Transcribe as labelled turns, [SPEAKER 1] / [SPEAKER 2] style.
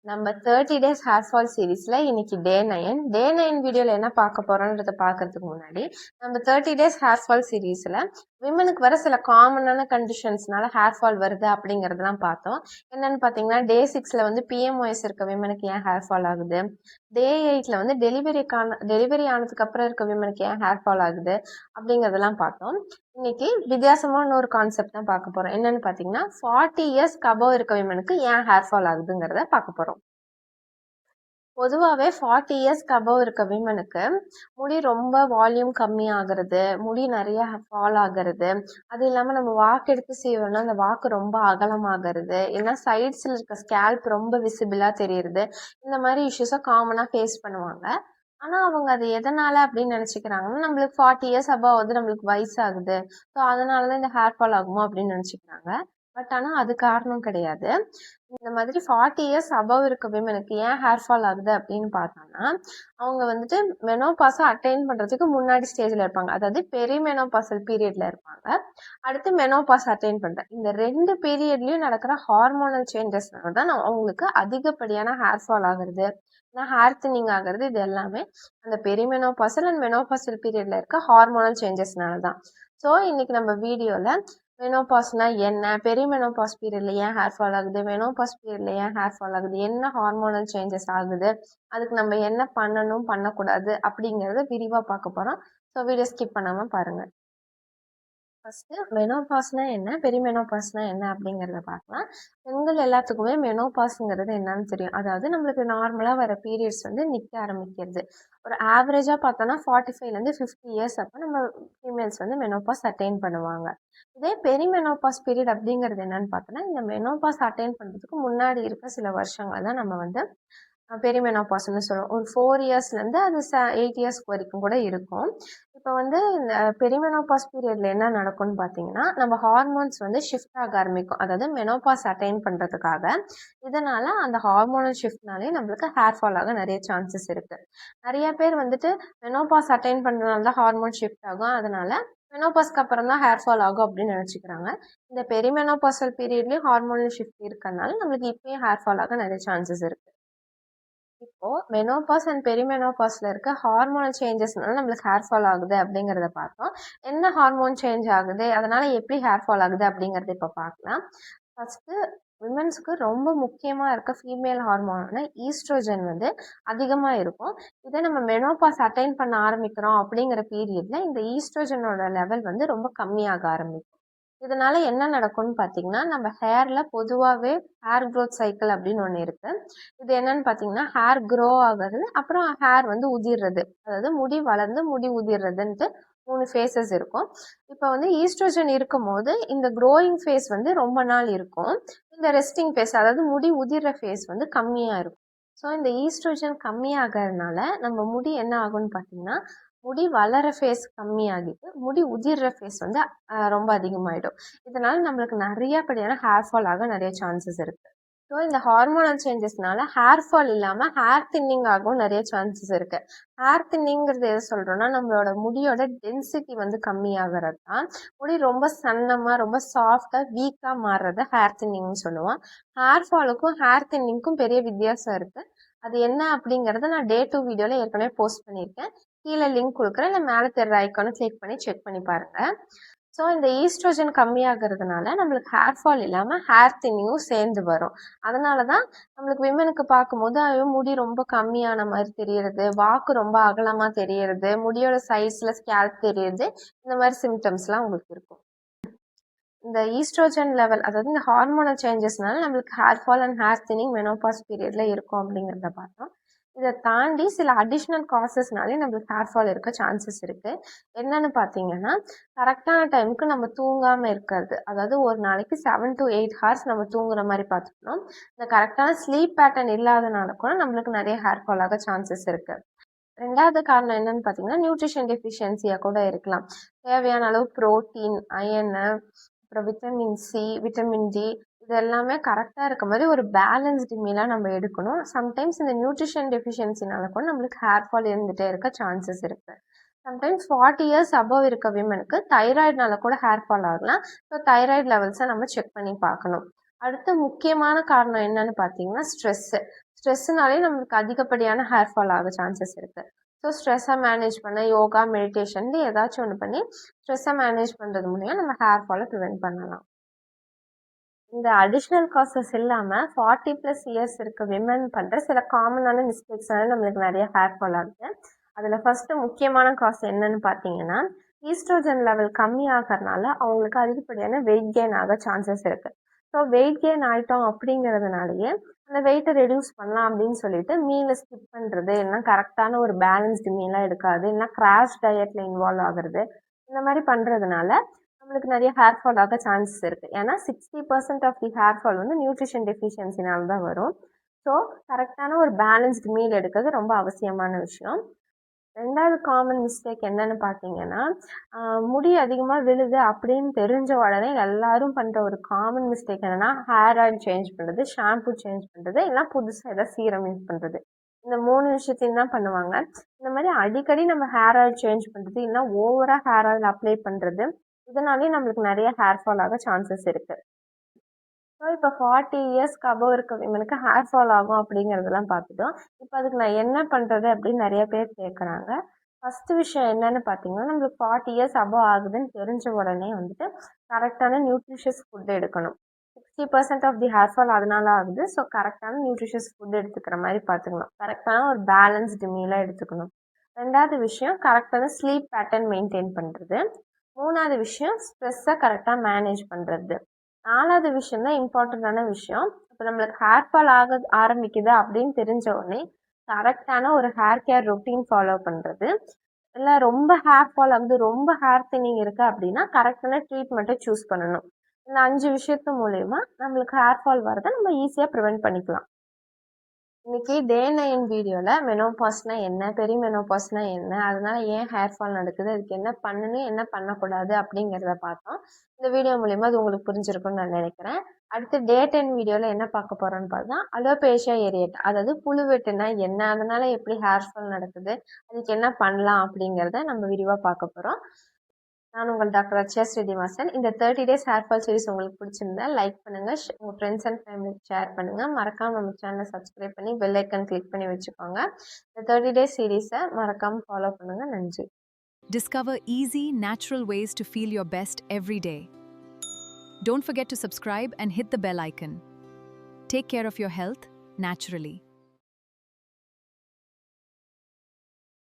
[SPEAKER 1] நம்ம 30 days hair fall சீரீஸ்ல இன்னைக்கு டே 9 வீடியோல என்ன பார்க்க போறோம்ன்றத பார்க்கறதுக்கு முன்னாடி நம்ம 30 டேஸ் ஹேர் ஃபால் சீரீஸ்ல விமனுக்கு வர சில காமனான கண்டிஷன்ஸ்னால ஹேர் ஃபால் வருது அப்படிங்கறதெல்லாம் பார்த்தோம். என்னன்னு பாத்தீங்கன்னா டே 6ல வந்து PMOS இருக்க விமனுக்கு ஏன் ஹேர் ஃபால் ஆகுது, டே 8ல வந்து டெலிவரி ஆனதுக்கு அப்புறம் இருக்க விமனுக்கு ஏன் ஹேர் ஃபால் ஆகுது அப்படிங்கறதெல்லாம் பார்த்தோம். இன்னைக்கு வித்தியாசமான ஒரு கான்செப்ட் தான் பார்க்க போறோம். என்னன்னு பாத்தீங்கன்னா 40 இயர்ஸ்க்கு அபவ் இருக்க விமனுக்கு ஏன் ஹேர் ஃபால் ஆகுதுங்கிறத பார்க்க போறோம். பொதுவாகவே 40 இயர்ஸ்க்கு அபவ் இருக்க விமனுக்கு முடி ரொம்ப வால்யூம் கம்மி ஆகுறது, முடி நிறைய ஃபால் ஆகுறது, அது இல்லாமல் நம்ம வாக்கு எடுத்து செய்வோம்னா அந்த வாக்கு ரொம்ப அகலமாகிறது, இல்லைன்னா சைட்ஸில் இருக்க ஸ்கேல்ப் ரொம்ப விசிபிளாக தெரியுறது, இந்த மாதிரி இஷ்யூஸை காமனாக ஃபேஸ் பண்ணுவாங்க. ஆனால் அவங்க அது எதனால அப்படின்னு நினச்சிக்கிறாங்கன்னா நம்மளுக்கு 40 இயர்ஸ் அபவ் வந்து நம்மளுக்கு வயசாகுது, ஸோ அதனால தான் இந்த ஹேர் ஃபால் ஆகுமோ அப்படின்னு நினச்சிக்கிறாங்க. பட் ஆனால் அது காரணம் கிடையாது. இந்த மாதிரி 40 இயர்ஸ் அபவ் இருக்க விமனுக்கு ஏன் ஹேர் ஃபால் ஆகுது அப்படின்னு பார்த்தோம்னா அவங்க வந்துட்டு மெனோபாஸை அட்டைன் பண்ணுறதுக்கு முன்னாடி ஸ்டேஜில் இருப்பாங்க, அதாவது பெரிமெனோபாசல் பீரியட்ல இருப்பாங்க. அடுத்து மெனோபாஸ் அட்டைன் பண்ணுற இந்த 2 பீரியட்லையும் நடக்கிற ஹார்மோனல் சேஞ்சஸ்னால தான் அவங்களுக்கு அதிகப்படியான ஹேர் ஃபால் ஆகுறது, ஹேர் தின்னிங் ஆகுறது. இது எல்லாமே அந்த பெரிமெனோபாசல் அண்ட் மெனோபாசல் பீரியட்ல இருக்க ஹார்மோனல் சேஞ்சஸ்னால தான். ஸோ இன்னைக்கு நம்ம வீடியோவில் மெனோபாஸ்னா என்ன, பெரிமெனோபாஸ் பீரியட்ல ஏன் ஹேர் ஃபால் ஆகுது, மெனோபாஸ் பீரியட்ல ஏன் ஹேர் ஃபால் ஆகுது, என்ன ஹார்மோனல் சேஞ்சஸ் ஆகுது, அதுக்கு நம்ம என்ன பண்ணணும் பண்ணக்கூடாது அப்படிங்கிறத விரிவாக பார்க்க போகிறோம். ஸோ வீடியோ ஸ்கிப் பண்ணாமல் பாருங்கள். ஃபஸ்ட்டு மெனோபாஸ்னா என்ன, பெரிமெனோபாஸ்னா என்ன அப்படிங்கிறத பார்க்கலாம். பெண்கள் எல்லாத்துக்குமே மெனோபாஸ்ங்கிறது என்னன்னு தெரியும். அதாவது நம்மளுக்கு நார்மலாக வர பீரியட்ஸ் வந்து நிற்க ஆரம்பிக்கிறது. ஒரு ஆவரேஜாக பார்த்தோன்னா 45லேருந்து 50 இயர்ஸ் அப்போ நம்ம ஃபீமேல்ஸ் வந்து மெனோபாஸ் அட்டைன் பண்ணுவாங்க. இதே பெரிமெனோபாஸ் பீரியட் அப்படிங்கிறது என்னன்னு பார்த்தோன்னா இந்த மெனோபாஸ் அட்டைன் பண்ணுறதுக்கு முன்னாடி இருக்க சில வருஷங்கள் தான் நம்ம வந்து பெரிமெனோபாஸ்ன்னு சொல்லுவோம். ஒரு 4 இயர்ஸ்லேருந்து அது 8 இயர்ஸ்க்கு வரைக்கும் கூட இருக்கும். இப்போ வந்து இந்த பெரிமெனோபாஸ் பீரியட்ல என்ன நடக்கும்னு பார்த்தீங்கன்னா நம்ம ஹார்மோன்ஸ் வந்து ஷிஃப்ட் ஆக ஆரம்பிக்கும், அதாவது மெனோபாஸ் அட்டைன் பண்ணுறதுக்காக. இதனால அந்த ஹார்மோனல் ஷிஃப்ட்னாலே நம்மளுக்கு ஹேர் ஃபால் ஆக நிறைய சான்சஸ் இருக்கு. நிறைய பேர் வந்துட்டு மெனோபாஸ் அட்டைன் பண்ணுறதுனால தான் ஹார்மோன் ஷிஃப்ட் ஆகும், அதனால மெனோபாஸ்க்கு அப்புறம் தான் ஹேர் ஃபால் ஆகும் அப்படின்னு நினச்சிக்கிறாங்க. இந்த பெரிமெனோபாசல் பீரியட்லேயும் ஹார்மோனல் ஷிஃப்ட் இருக்கறனால நம்மளுக்கு இப்பயும் ஹேர் ஃபால் ஆக நிறைய சான்சஸ் இருக்கு. இப்போ மெனோபாஸ் அண்ட் பெரிமெனோபாஸ்ல இருக்க ஹார்மோனல் சேஞ்சஸ்னால நம்மளுக்கு ஹேர் ஃபால் ஆகுது அப்படிங்கிறத பார்த்தோம். என்ன ஹார்மோன் சேஞ்ச் ஆகுது, அதனால எப்படி ஹேர் ஃபால் ஆகுது அப்படிங்கறத இப்போ பார்க்கலாம். ஃபர்ஸ்ட் விமன்ஸ்க்கு ரொம்ப முக்கியமாக இருக்க ஃபீமேல் ஹார்மோனான ஈஸ்ட்ரோஜன் வந்து அதிகமாக இருக்கும். இதை நம்ம மெனோபாஸ் அட்டைன் பண்ண ஆரம்பிக்கிறோம் அப்படிங்கிற பீரியட்ல இந்த ஈஸ்ட்ரோஜனோட லெவல் வந்து ரொம்ப கம்மியாக ஆரம்பிக்கும். இதனால என்ன நடக்கும்னு பார்த்தீங்கன்னா நம்ம ஹேர்ல பொதுவாகவே ஹேர் க்ரோத் சைக்கிள் அப்படின்னு ஒன்று இருக்கு. இது என்னன்னு பார்த்தீங்கன்னா ஹேர் க்ரோ ஆகுறது, அப்புறம் ஹேர் வந்து உதிர்றது, அதாவது முடி வளர்ந்து முடி உதிர்றதுன்ட்டு 3 ஃபேஸஸ் இருக்கும். இப்போ வந்து ஈஸ்ட்ரோஜன் இருக்கும் போது இந்த க்ரோயிங் ஃபேஸ் வந்து ரொம்ப நாள் இருக்கும், இந்த ரெஸ்டிங் ஃபேஸ் அதாவது முடி உதிர்ற ஃபேஸ் வந்து கம்மியாக இருக்கும். ஸோ இந்த ஈஸ்ட்ரோஜன் கம்மியாகிறதுனால நம்ம முடி என்ன ஆகும்னு பார்த்தீங்கன்னா முடி வளர ஃபேஸ் கம்மியாகிட்டு முடி உதிர்ற ஃபேஸ் வந்து ரொம்ப அதிகமாகிடும். இதனால நம்மளுக்கு நிறையப்படியான ஹேர் ஃபால் ஆக நிறைய சான்சஸ் இருக்கு. ஸோ இந்த ஹார்மோனல் சேஞ்சஸ்னால ஹேர் ஃபால் இல்லாமல் ஹேர் தின்னிங் ஆகவும் நிறைய சான்சஸ் இருக்கு. ஹேர் தின்னிங்கிறது எது சொல்கிறோன்னா நம்மளோட முடியோட டென்சிட்டி வந்து கம்மியாகிறது தான். முடி ரொம்ப சன்னமாக ரொம்ப சாஃப்டாக வீக்காக மாறுறத ஹேர் தின்னிங்னு சொல்லுவோம். ஹேர் ஃபாலுக்கும் ஹேர் தின்னிங்க்கும் பெரிய வித்தியாசம் இருக்குது. அது என்ன அப்படிங்கிறத நான் டே 2 வீடியோவில் ஏற்கனவே போஸ்ட் பண்ணியிருக்கேன், கீழே லிங்க் கொடுக்குறேன், இல்லை மேலே தெரியற ஐக்கானை கிளிக் பண்ணி செக் பண்ணி பாருங்கள். ஸோ இந்த ஈஸ்ட்ரோஜன் கம்மியாகிறதுனால நம்மளுக்கு ஹேர் ஃபால் இல்லாமல் ஹேர் தின்னிங்கும் சேர்ந்து வரும். அதனால தான் நம்மளுக்கு விமனுக்கு பார்க்கும்போது ஐயோ முடி ரொம்ப கம்மியான மாதிரி தெரியறது, வாக்கு ரொம்ப அகலமாக தெரியறது, முடியோட சைஸில் ஸ்கேல்ப் தெரியறது, இந்த மாதிரி சிம்டம்ஸ்லாம் உங்களுக்கு இருக்கும். இந்த ஈஸ்ட்ரோஜன் லெவல் அதாவது இந்த ஹார்மோனல் சேஞ்சஸ்னால நம்மளுக்கு hair fall and hair thinning menopause பீரியட்ல இருக்கும் அப்படிங்கிறத பார்த்தோம். இதை தாண்டி சில அடிஷ்னல் காசஸ்னாலே நம்மளுக்கு ஹேர் ஃபால் இருக்க சான்சஸ் இருக்குது. என்னன்னு பார்த்தீங்கன்னா கரெக்டான டைமுக்கு நம்ம தூங்காமல் இருக்கிறது, அதாவது ஒரு நாளைக்கு 7 to 8 ஹார்ஸ் நம்ம தூங்குற மாதிரி பார்த்துக்கணும். இந்த கரெக்டான ஸ்லீப் பேட்டர்ன் இல்லாதனால கூட நம்மளுக்கு நிறைய ஹேர் ஃபால் ஆக சான்சஸ் இருக்குது. ரெண்டாவது காரணம் என்னன்னு பார்த்தீங்கன்னா நியூட்ரிஷன் டெஃபிஷியன்சியாக கூட இருக்கலாம். தேவையான அளவு ப்ரோட்டீன், அயனு, அப்புறம் விட்டமின் சி, விட்டமின் டி இது எல்லாமே கரெக்டாக இருக்க மாதிரி ஒரு பேலன்ஸ்டு மீலாக நம்ம எடுக்கணும். சம்டைம்ஸ் இந்த நியூட்ரிஷன் டெஃபிஷியன்சினால கூட நம்மளுக்கு ஹேர் ஃபால் இருந்துகிட்டே இருக்க சான்சஸ் இருக்குது. சம்டைம்ஸ் 40 இயர்ஸ் அபவ் இருக்க விமனுக்கு தைராய்டுனால கூட ஹேர் ஃபால் ஆகலாம். ஸோ தைராய்டு லெவல்ஸை நம்ம செக் பண்ணி பார்க்கணும். அடுத்த முக்கியமான காரணம் என்னன்னு பார்த்தீங்கன்னா ஸ்ட்ரெஸ்ஸுனாலே நம்மளுக்கு அதிகப்படியான ஹேர் ஃபால் ஆக சான்சஸ் இருக்குது. ஸோ ஸ்ட்ரெஸ்ஸை மேனேஜ் பண்ண யோகா மெடிடேஷன் ஏதாச்சும் ஒன்று பண்ணி ஸ்ட்ரெஸ்ஸை மேனேஜ் பண்ணுறது மூலியம் நம்ம ஹேர் ஃபாலை ப்ரிவெண்ட் பண்ணலாம். இந்த அடிஷ்னல் காசஸ் இல்லாமல் 40+ இயர்ஸ் இருக்க விமன் பண்ணுற சில காமனான மிஸ்டேக்ஸ்னால நம்மளுக்கு நிறைய ஹேர் ஃபால் ஆகுது. அதில் ஃபஸ்ட்டு முக்கியமான காசு என்னன்னு பார்த்தீங்கன்னா, ஈஸ்ட்ரோஜன் லெவல் கம்மி ஆகிறதுனால அவங்களுக்கு அதிகப்படியான வெயிட் கெயின் ஆக சான்சஸ் இருக்குது. ஸோ வெயிட் கெயின் ஆகிட்டோம் அப்படிங்கிறதுனாலயே அந்த வெயிட்டை ரெடியூஸ் பண்ணலாம் அப்படின்னு சொல்லிட்டு மீலை ஸ்கிப் பண்ணுறது, இல்லைனா கரெக்டான ஒரு பேலன்ஸ்டு மீலாக எடுக்காது, இல்லைனா கிராஷ் டயட்டில் இன்வால்வ் ஆகுறது, இந்த மாதிரி பண்ணுறதுனால நம்மளுக்கு நிறைய ஹேர் ஃபால் ஆக சான்சஸ் இருக்குது. ஏன்னா 60% ஆஃப் தி ஹேர் ஃபால் வந்து நியூட்ரிஷன் டெஃபிஷியன்சினால தான் வரும். ஸோ கரெக்டான ஒரு பேலன்ஸ்டு மீல் எடுக்கிறது ரொம்ப அவசியமான விஷயம். ரெண்டாவது காமன் மிஸ்டேக் என்னன்னு பார்த்தீங்கன்னா, முடி அதிகமாக விழுது அப்படின்னு தெரிஞ்ச உடனே எல்லாரும் பண்ணுற ஒரு காமன் மிஸ்டேக் என்னென்னா, ஹேர் ஆயில் சேஞ்ச் பண்ணுறது, ஷாம்பு சேஞ்ச் பண்ணுறது, இல்லைனா புதுசாக ஏதாவது சீரம் யூஸ் பண்ணுறது. இந்த 3 விஷயத்தையும் தான் பண்ணுவாங்க. இந்த மாதிரி அடிக்கடி நம்ம ஹேர் ஆயில் சேஞ்ச் பண்ணுறது, இல்லைனா ஓவராக ஹேர் ஆயில் அப்ளை பண்ணுறது, இதனாலேயே நம்மளுக்கு நிறைய ஹேர் ஃபால் ஆக சான்சஸ் இருக்குது. ஸோ இப்போ 40 இயர்ஸ்க்கு அபவ் இருக்க விமனுக்கு ஹேர் ஃபால் ஆகும் அப்படிங்கிறதெல்லாம் பார்த்துட்டோம். இப்போ அதுக்கு நான் என்ன பண்ணுறது அப்படின்னு நிறைய பேர் கேட்குறாங்க. ஃபஸ்ட்டு விஷயம் என்னன்னு பார்த்தீங்கன்னா, நம்மளுக்கு 40 இயர்ஸ் அபவ் ஆகுதுன்னு தெரிஞ்ச உடனே வந்துட்டு கரெக்டான நியூட்ரிஷியஸ் ஃபுட் எடுக்கணும். 60% ஆஃப் தி ஹேர் ஃபால் அதனால ஆகுது. ஸோ கரெக்டான நியூட்ரிஷியஸ் ஃபுட் எடுத்துக்கிற மாதிரி பார்த்துக்கணும். கரெக்டான ஒரு பேலன்ஸ்டு மீலாக எடுத்துக்கணும். ரெண்டாவது விஷயம் கரெக்டான ஸ்லீப் பேட்டர்ன் மெயின்டைன் பண்ணுறது. மூணாவது விஷயம் ஸ்ட்ரெஸ்ஸை கரெக்டாக மேனேஜ் பண்ணுறது. நாலாவது விஷயம் தான் இம்பார்ட்டண்ட்டான விஷயம். இப்போ நம்மளுக்கு ஹேர் ஃபால் ஆரம்பிக்குது அப்படின்னு தெரிஞ்ச உடனே கரெக்டான ஒரு ஹேர் கேர் ரொட்டீன் ஃபாலோ பண்ணுறது. இல்லை ரொம்ப ஹேர் ஃபால் ஆகுது, ரொம்ப ஹேர் தின்னிங் இருக்குது அப்படின்னா கரெக்டான ட்ரீட்மெண்ட்டை சூஸ் பண்ணணும். இந்த 5 விஷயத்து மூலயமா நம்மளுக்கு ஹேர் ஃபால் வரதை நம்ம ஈஸியாக ப்ரிவெண்ட் பண்ணிக்கலாம். இன்னைக்கு டே 9 வீடியோவில் மெனோபாஸ்னா என்ன, பெரிமெனோபாஸ்னா என்ன, அதனால ஏன் ஹேர் ஃபால் நடக்குது, அதுக்கு என்ன பண்ணணும் என்ன பண்ணக்கூடாது அப்படிங்கிறத பார்த்தோம். இந்த வீடியோ மூலிமா அது உங்களுக்கு புரிஞ்சிருக்கும்னு நான் நினைக்கிறேன். அடுத்து டே 10 வீடியோவில் என்ன பார்க்க போகிறோன்னு பார்த்தா அலோபேஷியா ஏரியேட்டா, அதாவது புழுவெட்டுனா என்ன, அதனால எப்படி ஹேர் ஃபால் நடக்குது, அதுக்கு என்ன பண்ணலாம் அப்படிங்கிறத நம்ம விரிவாக பார்க்க போகிறோம். நான் உங்கள் டாக்டர் அக்ஷயா ஸ்ரீனிவாசன். இந்த 30 டேஸ் ஹேர் ஃபால் சீரிஸ் உங்களுக்கு பிடிச்சிருந்தா லைக் பண்ணுங்கள், உங்கள் ஃப்ரெண்ட்ஸ் அண்ட் ஃபேமிலிக்கு ஷேர் பண்ணுங்கள். மறக்காமல் நம்ம சேனலை சப்ஸ்கிரைப் பண்ணி பெல் ஐக்கன் கிளிக் பண்ணி வச்சுக்கோங்க. இந்த 30 டேஸ் சீரீஸை மறக்காமல் ஃபாலோ பண்ணுங்கள். நன்றி.
[SPEAKER 2] Discover easy, natural ways to feel your best every day. Don't forget to subscribe and hit the bell icon. Take care of your health naturally.